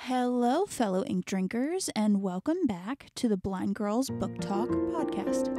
Hello, fellow ink drinkers, and welcome back to the Blind Girls Book Talk podcast.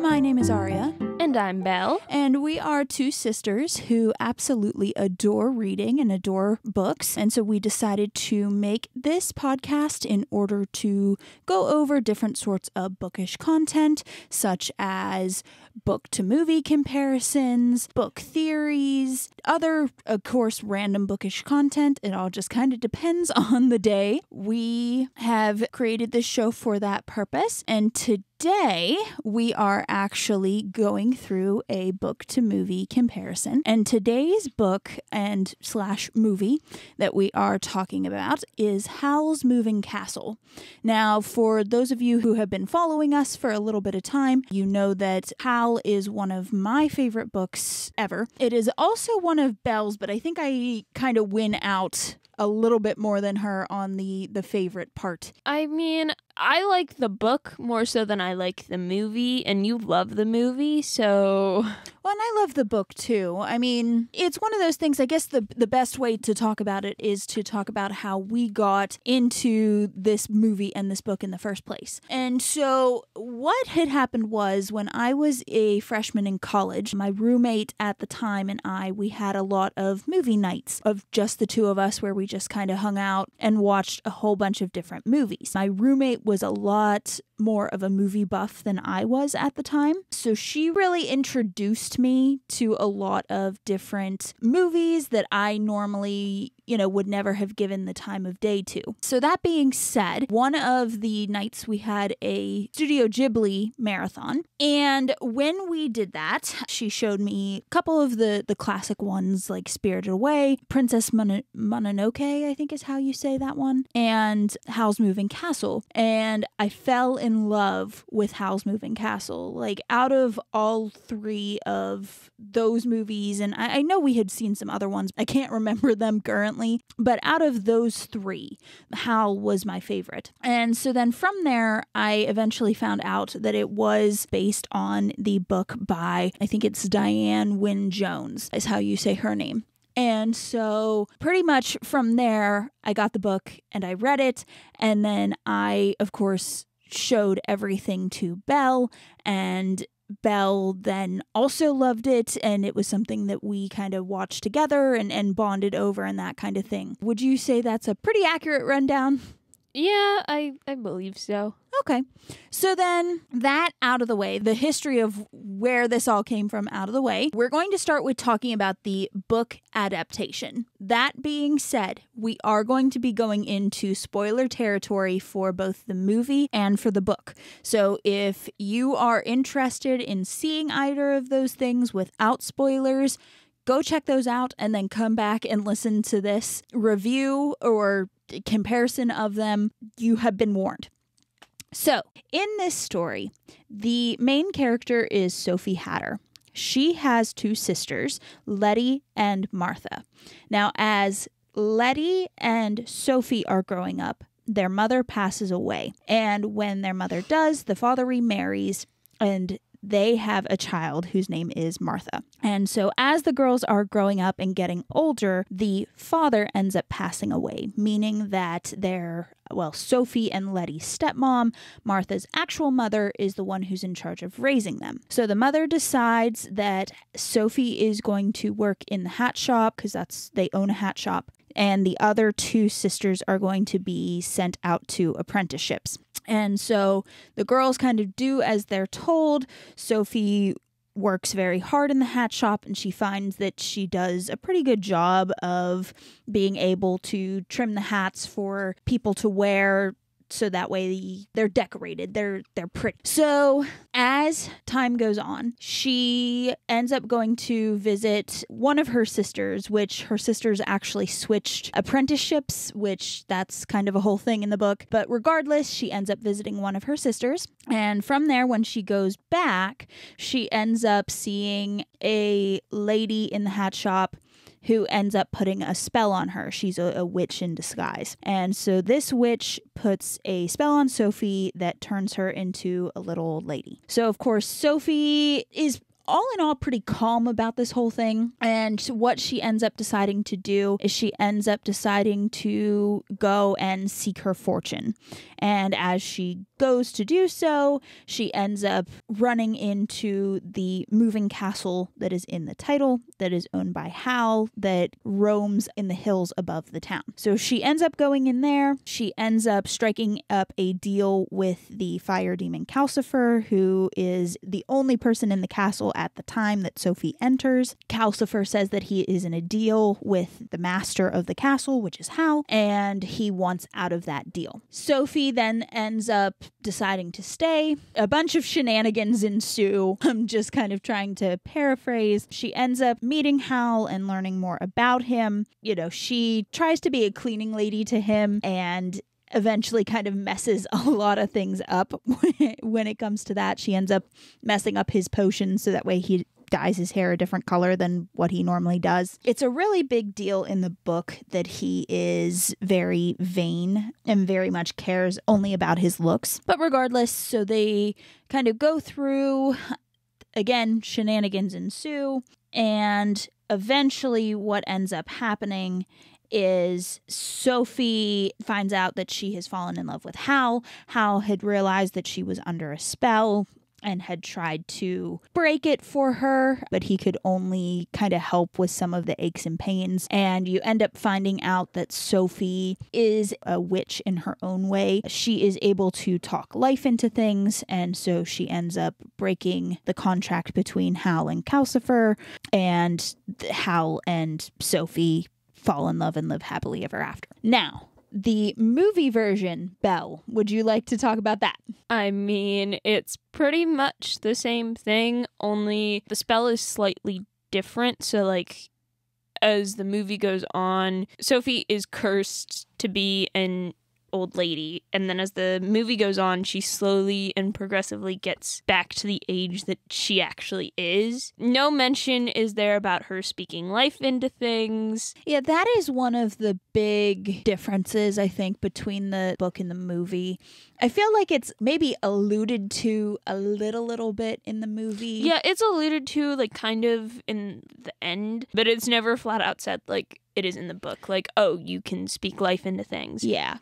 My name is Aria. And I'm Belle. And we are two sisters who absolutely adore reading and adore books. And so we decided to make this podcast in order to go over different sorts of bookish content, such as book to movie comparisons, book theories, other, of course, random bookish content. It all just kind of depends on the day. We have created this show for that purpose. And today we are actually going through a book to movie comparison. And today's book and / movie that we are talking about is Howl's Moving Castle. Now, for those of you who have been following us for a little bit of time, you know that Howl is one of my favorite books ever. It is also one of Belle's, but I think I kind of win out a little bit more than her on the favorite part. I mean, I like the book more so than I like the movie, and you love the movie, so... Well, and I love the book, too. I mean, it's one of those things, I guess the best way to talk about it is to talk about how we got into this movie and this book in the first place. And so what had happened was when I was a freshman in college, my roommate at the time and we had a lot of movie nights of just the two of us where we just kind of hung out and watched a whole bunch of different movies. My roommate was a lot more of a movie buff than I was at the time. So she really introduced me to a lot of different movies that I normally, would never have given the time of day to. So that being said, one of the nights we had a Studio Ghibli marathon. And when we did that, she showed me a couple of the classic ones like Spirited Away, Princess Mononoke, I think is how you say that one, and Howl's Moving Castle. And I fell in love with Howl's Moving Castle. Like, out of all three of those movies, and I know we had seen some other ones, I can't remember them currently, but out of those three, Howl was my favorite. And so then from there, I eventually found out that it was based on the book by, I think it's Diane Wynne Jones, is how you say her name. And so pretty much from there, I got the book and I read it. And then I, of course, showed everything to Belle, and Belle then also loved it, and it was something that we kind of watched together and bonded over and that kind of thing. Would you say that's a pretty accurate rundown? Yeah, I believe so. Okay. So then that out of the way, the history of where this all came from out of the way, we're going to start with talking about the book adaptation. That being said, we are going to be going into spoiler territory for both the movie and for the book. So if you are interested in seeing either of those things without spoilers, go check those out and then come back and listen to this review or comparison of them. You have been warned. So, in this story, the main character is Sophie Hatter. She has two sisters, Letty and Martha. Now, as Letty and Sophie are growing up, their mother passes away. And when their mother does, the father remarries, and they have a child whose name is Martha. And so as the girls are growing up and getting older, the father ends up passing away, meaning that Sophie and Letty's stepmom, Martha's actual mother, is the one who's in charge of raising them. So the mother decides that Sophie is going to work in the hat shop because they own a hat shop, and the other two sisters are going to be sent out to apprenticeships. And so the girls kind of do as they're told. Sophie works very hard in the hat shop, and she finds that she does a pretty good job of being able to trim the hats for people to wear so that way they're decorated, they're pretty. So as time goes on, she ends up going to visit one of her sisters, which her sisters actually switched apprenticeships, which that's kind of a whole thing in the book. But regardless, she ends up visiting one of her sisters. And from there, when she goes back, she ends up seeing a lady in the hat shop who ends up putting a spell on her. She's a witch in disguise. And so this witch puts a spell on Sophie that turns her into a little old lady. So, of course, Sophie is all in all pretty calm about this whole thing. And what she ends up deciding to do is she ends up deciding to go and seek her fortune. And as she goes to do so, she ends up running into the moving castle that is in the title, that is owned by Howl, that roams in the hills above the town. So she ends up going in there. She ends up striking up a deal with the fire demon Calcifer, who is the only person in the castle at the time that Sophie enters. Calcifer says that he is in a deal with the master of the castle, which is Howl, and he wants out of that deal. Sophie then ends up deciding to stay. A bunch of shenanigans ensue. I'm just kind of trying to paraphrase. She ends up meeting Howl and learning more about him. You know, she tries to be a cleaning lady to him and eventually kind of messes a lot of things up when it comes to that. She ends up messing up his potions so that way he dyes his hair a different color than what he normally does. It's a really big deal in the book that he is very vain and very much cares only about his looks. But regardless, so they kind of go through, again, shenanigans ensue, and eventually what ends up happening is Sophie finds out that she has fallen in love with Howl. Howl had realized that she was under a spell and had tried to break it for her, but he could only kind of help with some of the aches and pains. And you end up finding out that Sophie is a witch in her own way. She is able to talk life into things, and so she ends up breaking the contract between Howl and Calcifer, and Howl and Sophie fall in love and live happily ever after. Now, the movie version, Belle, would you like to talk about that? I mean, it's pretty much the same thing, only the spell is slightly different. So, like, as the movie goes on, Sophie is cursed to be an old lady, and then as the movie goes on, she slowly and progressively gets back to the age that she actually is. No mention is there about her speaking life into things. Yeah, that is one of the big differences, I think, between the book and the movie. I feel like it's maybe alluded to a little bit in the movie. Yeah, it's alluded to, like, kind of in the end, but it's never flat out said, like, it is in the book, like, oh, you can speak life into things. Yeah,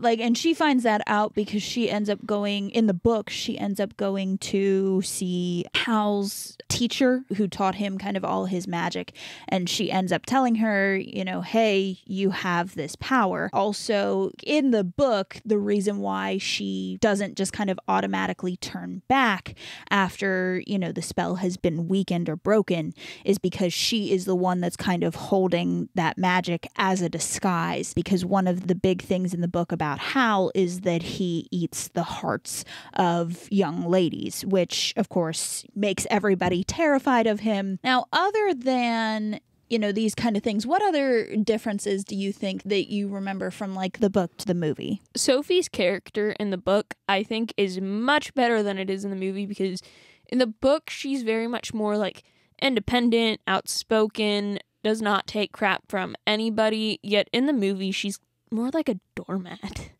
like, and she finds that out because she ends up going, in the book, she ends up going to see Howl's teacher who taught him kind of all his magic, and she ends up telling her, you know, hey, you have this power. Also, in the book, the reason why she doesn't just kind of automatically turn back after, you know, the spell has been weakened or broken is because she is the one that's kind of holding that magic as a disguise, because one of the big things in the book about Howl is that he eats the hearts of young ladies, which of course makes everybody terrified of him. Now, other than, you know, these kind of things, what other differences do you think that you remember from, like, the book to the movie? Sophie's character in the book, I think, is much better than it is in the movie, because in the book, she's very much more, like, independent, outspoken, does not take crap from anybody, yet in the movie, she's more like a doormat.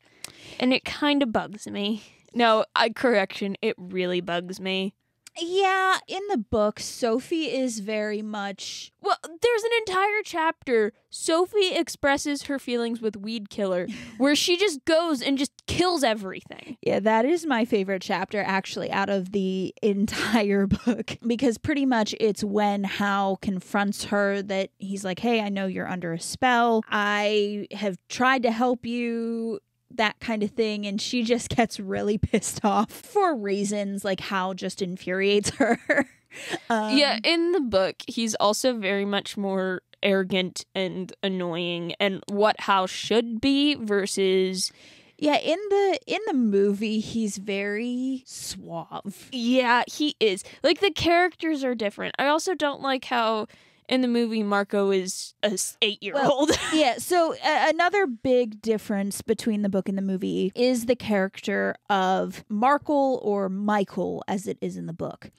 And it kind of bugs me. No, correction, it really bugs me. Yeah, in the book, Sophie is very much... Well, there's an entire chapter, Sophie expresses her feelings with Weed Killer, where she just goes and just kills everything. Yeah, that is my favorite chapter, actually, out of the entire book. Because pretty much it's when Howl confronts her that he's like, hey, I know you're under a spell. I have tried to help you, that kind of thing, and she just gets really pissed off for reasons like Howl just infuriates her. Yeah, in the book, he's also very much more arrogant and annoying, and what Howl should be versus Yeah, in the movie, he's very suave. Yeah, he is. Like, the characters are different. I also don't like how in the movie Marco is a 8-year-old. Well, yeah, so another big difference between the book and the movie is the character of Markle, or Michael as it is in the book.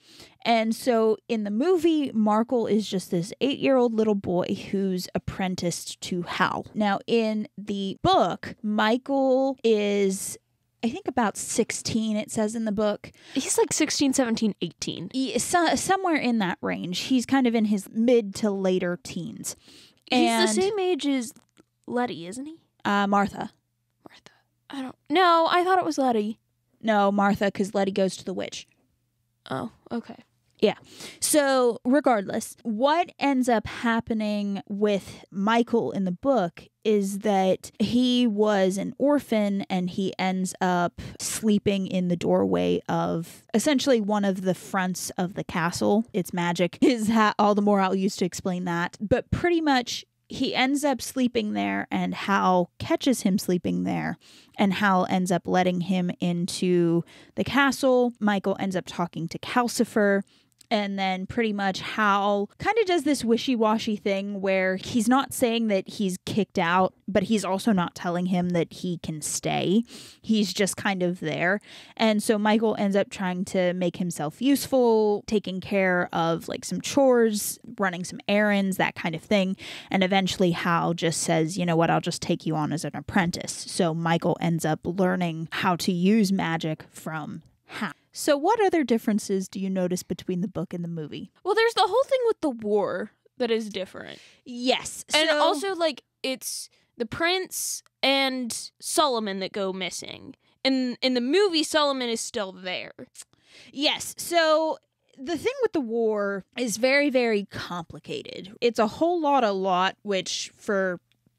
And so in the movie, Markle is just this 8-year-old little boy who's apprenticed to Howl. Now, in the book, Michael is, I think, about 16, it says in the book. He's like 16, 17, 18. Somewhere in that range. He's kind of in his mid to later teens. He's the same age as Letty, isn't he? Martha. No, I thought it was Letty. No, Martha, because Letty goes to the witch. Oh, okay. Yeah. So regardless, what ends up happening with Michael in the book is that he was an orphan and he ends up sleeping in the doorway of essentially one of the fronts of the castle. It's magic. All the more I'll use to explain that. But pretty much he ends up sleeping there, and Howl catches him sleeping there, and Howl ends up letting him into the castle. Michael ends up talking to Calcifer. And then pretty much Howl kind of does this wishy-washy thing where he's not saying that he's kicked out, but he's also not telling him that he can stay. He's just kind of there. And so Michael ends up trying to make himself useful, taking care of like some chores, running some errands, that kind of thing. And eventually Howl just says, you know what, I'll just take you on as an apprentice. So Michael ends up learning how to use magic from Howl. So what other differences do you notice between the book and the movie? Well, there's the whole thing with the war that is different. Yes. And also, like, it's the prince and Solomon that go missing. In the movie, Solomon is still there. Yes. So the thing with the war is very, very complicated. It's a whole lot, which for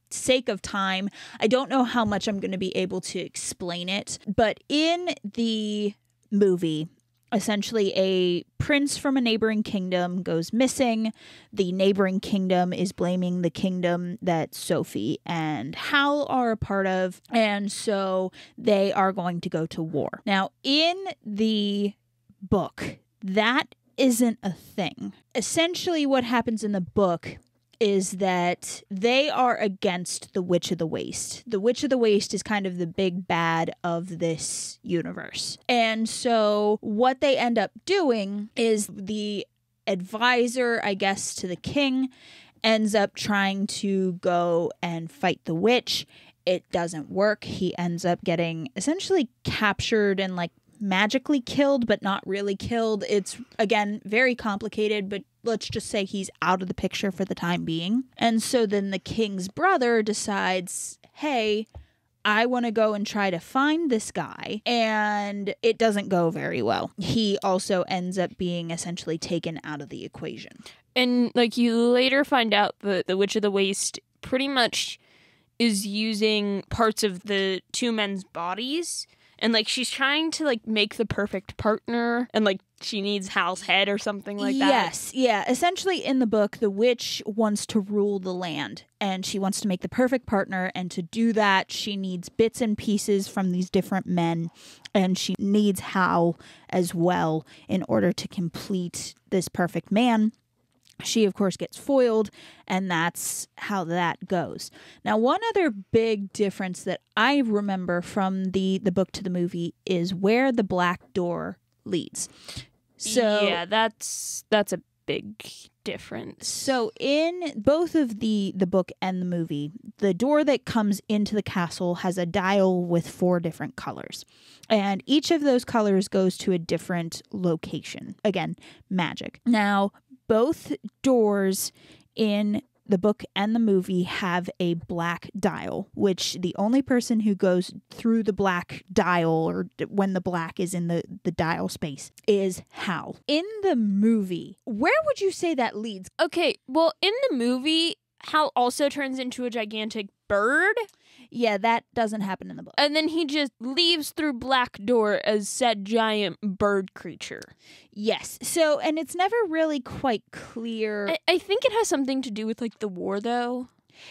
sake of time, I don't know how much I'm going to be able to explain it. But in the movie, essentially a prince from a neighboring kingdom goes missing. The neighboring kingdom is blaming the kingdom that Sophie and Howl are a part of, and so they are going to go to war. Now, in the book, that isn't a thing. Essentially, what happens in the book is that they are against the Witch of the Waste. The Witch of the Waste is kind of the big bad of this universe. And so what they end up doing is the advisor, I guess, to the king ends up trying to go and fight the witch. It doesn't work. He ends up getting essentially captured and like magically killed, but not really killed. It's, again, very complicated, but let's just say he's out of the picture for the time being. And so then the king's brother decides, hey, I want to go and try to find this guy. And it doesn't go very well. He also ends up being essentially taken out of the equation. And like you later find out that the Witch of the Waste pretty much is using parts of the two men's bodies. And, like, she's trying to, like, make the perfect partner. And, like, she needs Hal's head or something like that. Yes, yeah. Essentially, in the book, the witch wants to rule the land. And she wants to make the perfect partner. And to do that, she needs bits and pieces from these different men. And she needs Howl as well in order to complete this perfect man. She, of course, gets foiled, and that's how that goes. Now, one other big difference that I remember from the book to the movie is where the black door leads. So yeah, that's a big difference. So in both of the book and the movie, the door that comes into the castle has a dial with 4 different colors. And each of those colors goes to a different location. Again, magic. Now, both doors in the book and the movie have a black dial, which the only person who goes through the black dial, or when the black is in the dial space, is Howl. In the movie, where would you say that leads? Okay, well, in the movie, Howl also turns into a gigantic bird. Yeah, that doesn't happen in the book. And then he just leaves through black door as said giant bird creature. Yes. So, and it's never really quite clear. I think it has something to do with, like, the war, though.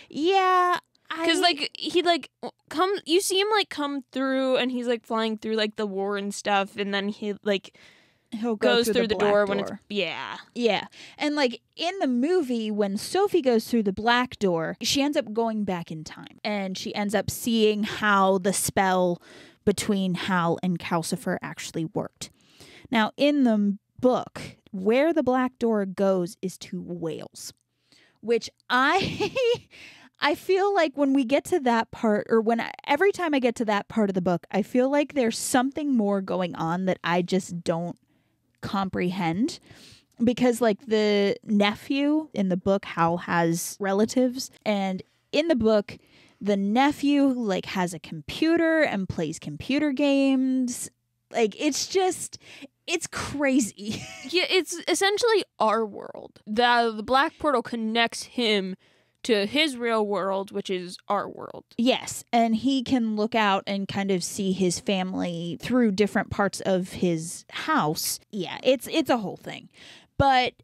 Yeah, Because, like, he, like, you see him, like, come through, and he's, like, flying through, like, the war and stuff, and then he'll goes through the door when it's, yeah. Yeah. And, like, in the movie, when Sophie goes through the black door, she ends up going back in time, and she ends up seeing how the spell between Howl and Calcifer actually worked. Now, in the book, where the black door goes is to Wales, which I feel like when we get to that part, or every time I get to that part of the book, I feel like there's something more going on that I just don't comprehend. Because, like, the nephew in the book, Howl has relatives, and in the book, the nephew, like, has a computer and plays computer games. Like, it's crazy. Yeah, it's essentially our world. The black portal connects him to his real world, which is our world. Yes, and he can look out and kind of see his family through different parts of his house. Yeah, it's a whole thing. But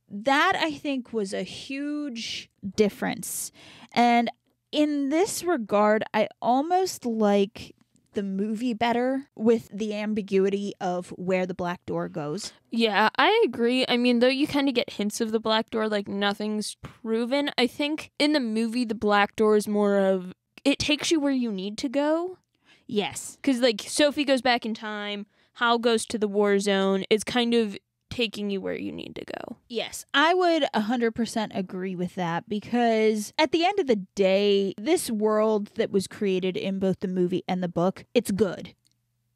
that, I think, was a huge difference. And in this regard, I almost like the movie better with the ambiguity of where the black door goes. Yeah, I agree. I mean, though you kind of get hints of the black door, like nothing's proven. I think in the movie, the black door is more of, it takes you where you need to go. Yes. Because, like, Sophie goes back in time, Hal goes to the war zone. It's kind of taking you where you need to go. Yes, I would 100% agree with that, because at the end of the day, this world that was created in both the movie and the book, it's good.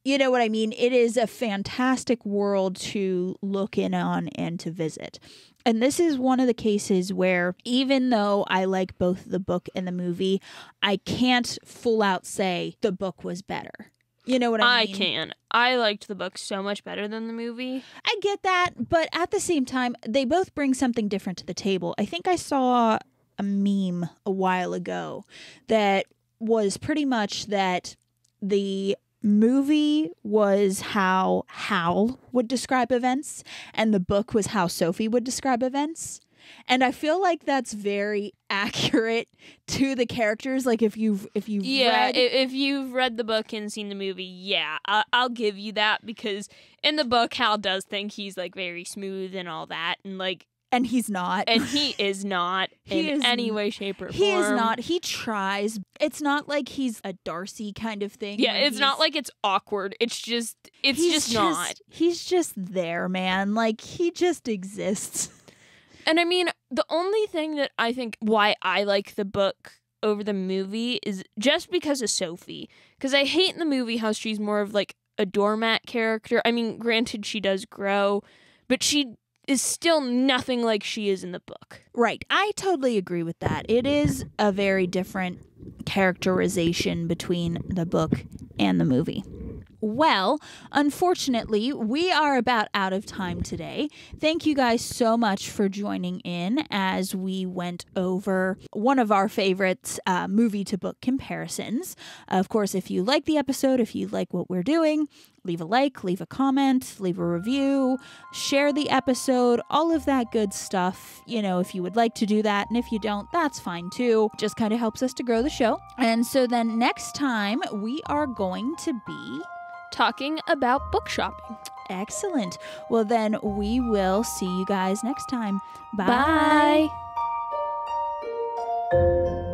You know what I mean? It is a fantastic world to look in on and to visit. And this is one of the cases where, even though I like both the book and the movie, I can't full out say the book was better. You know what I mean? I can. I liked the book so much better than the movie. I get that, but at the same time, they both bring something different to the table. I think I saw a meme a while ago that was pretty much that the movie was how Howl would describe events, and the book was how Sophie would describe events. And I feel like that's very accurate to the characters. Like, if you've if you've read the book and seen the movie, yeah, I'll give you that, because in the book, Hal does think he's, like, very smooth and all that, and he's not. And he is not in any way, shape, or form. He is not. He tries. It's not like he's a Darcy kind of thing. Yeah, it's not like it's awkward. It's just not. He's just there, man. Like, he just exists. And I mean, the only thing that I think why I like the book over the movie is just because of Sophie. Because I hate in the movie how she's more of, like, a doormat character. I mean, granted, she does grow, but she is still nothing like she is in the book. Right. I totally agree with that. It is a very different characterization between the book and the movie. Well, unfortunately, we are about out of time today. Thank you guys so much for joining in as we went over one of our favorite movie to book comparisons. Of course, if you like the episode, if you like what we're doing, leave a like, leave a comment, leave a review, share the episode, all of that good stuff. You know, if you would like to do that, and if you don't, that's fine too. Just kind of helps us to grow the show. And so then next time we are going to be talking about book shopping. Excellent. Well, then we will see you guys next time. Bye. Bye.